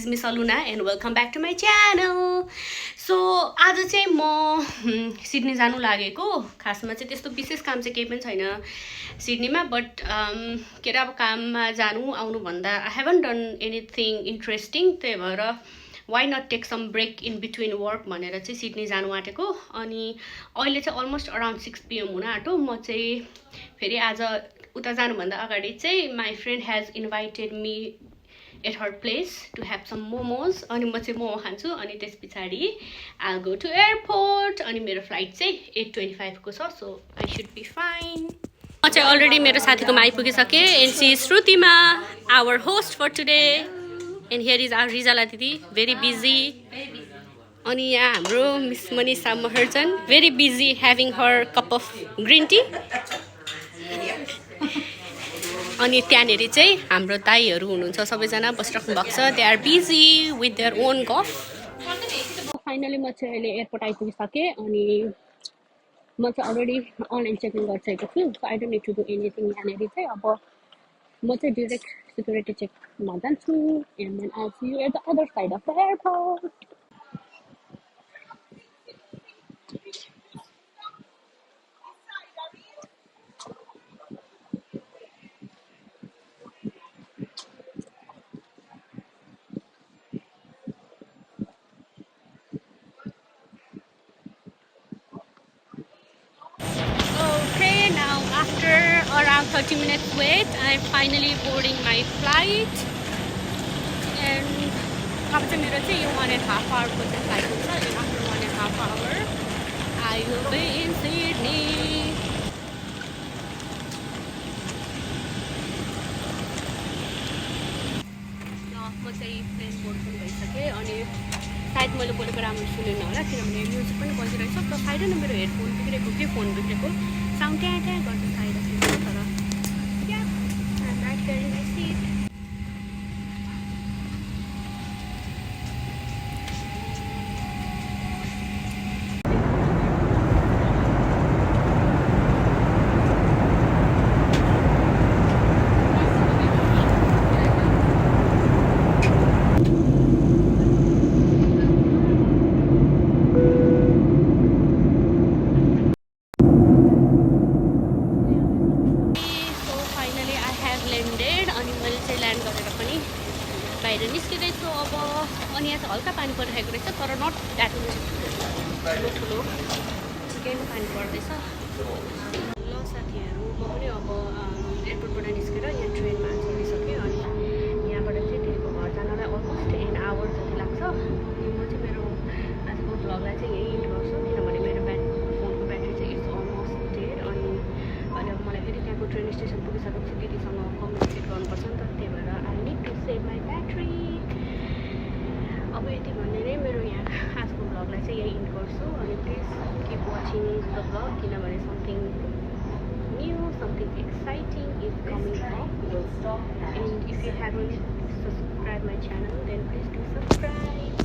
Is miss Aluna and welcome back to my channel. So आज चाहिँ म सिडनी जानु लागेको। खासमा चाहिँ त्यस्तो विशेष काम चाहिँ केही पनि छैन सिडनीमा, बट के अरे अब काममा जानु आउनुभन्दा I haven't done anything interesting, त्यही भएर why not take some break in between work भनेर चाहिँ सिडनी जानु आँटेको। अनि अहिले चाहिँ अलमोस्ट अराउन्ड 6 PM हुन आँटो। म चाहिँ फेरि आज उता जानुभन्दा अगाडि चाहिँ my friend has invited me at her place to have some momos. अनि म चाहिँ मोमो खान्छु अनि त्यस पछाडि आई गो टु एयरपोर्ट। अनि मेरो फ्लाइट चाहिँ 8:25 को छ, so I should be fine. म चाहिँ अलरेडी मेरो साथीकोमा आइपुगिसकेँ and she is Shrutima, our host for today. And here is our Rijala दिदी, भेरी बिजी। अनि यहाँ हाम्रो miss Manisha Maharjan, very busy having her cup of green tea. अनि त्यहाँनिर चाहिँ हाम्रो दाईहरू हुनुहुन्छ, सबैजना बसिराख्नु भएको छ। They are busy with their own गफ। फाइनली म चाहिँ अहिले एयरपोर्ट आइपुगिसकेँ अनि म चाहिँ अलरेडी अनलाइन चेकिङ गरिसकेको छु, so I don't need to do anything. यहाँनिर चाहिँ अब म चाहिँ डिरेक्ट सिक्युरिटी चेकमा जान्छु and then I see you at the other side of the airport. Okay, now after around 30 minutes wait, I'm finally boarding my flight. And अब चाहिँ मेरो चाहिँ यो 1.5 hour को चाहिँ फ्लाइट हुन्छ। And after 1.5 hour, I will be in Sydney. म चाहिँ प्लेन बोर्ड पनि भइसकेँ अनि सायद मैले बोलेको राम्रो सुनेन होला किनभने म्युजिक पनि बजिरहेको छ। प्लस सायद न मेरो हेडफोन बिग्रेको कि फोन बिग्रेको साउन्ड त्यहाँ त्यहाँ गर्छ सायद, तर या I'm right here in my seat. बाहिर निस्किँदैछु अब। अनि यहाँ चाहिँ हल्का पानी परिरहेको रहेछ, तर नट द्याट ठुलो ठुलो केही पानी पर्दैछ। ल साथीहरू, म पनि अब एयरपोर्टबाट निस्केर यहाँ ट्रेनमा चढिसकेँ। अनि यहाँबाट चाहिँ दिदीको घर जानलाई अलमोस्ट 1 hour जति लाग्छ। अनि म चाहिँ मेरो आजको भ्लगलाई चाहिँ यही इन्ड गर्छु किनभने मेरो फोनको ब्याट्री चाहिँ इट्स अलमोस्ट डेड। अनि अहिले अब मलाई फेरि त्यहाँको ट्रेन स्टेसन पुगिसकेपछि दिदीसँग कम्युनिकेट गर्नुपर्छ नि त, त्यही भएर I need to save my battery. अब यति भन्ने नै मेरो यहाँ आजको भ्लगलाई चाहिँ यही इन्ड गर्छु। अनि please keep watching the vlog किनभने something new, something exciting is coming up. And if you haven't subscribe my channel then please do subscribe.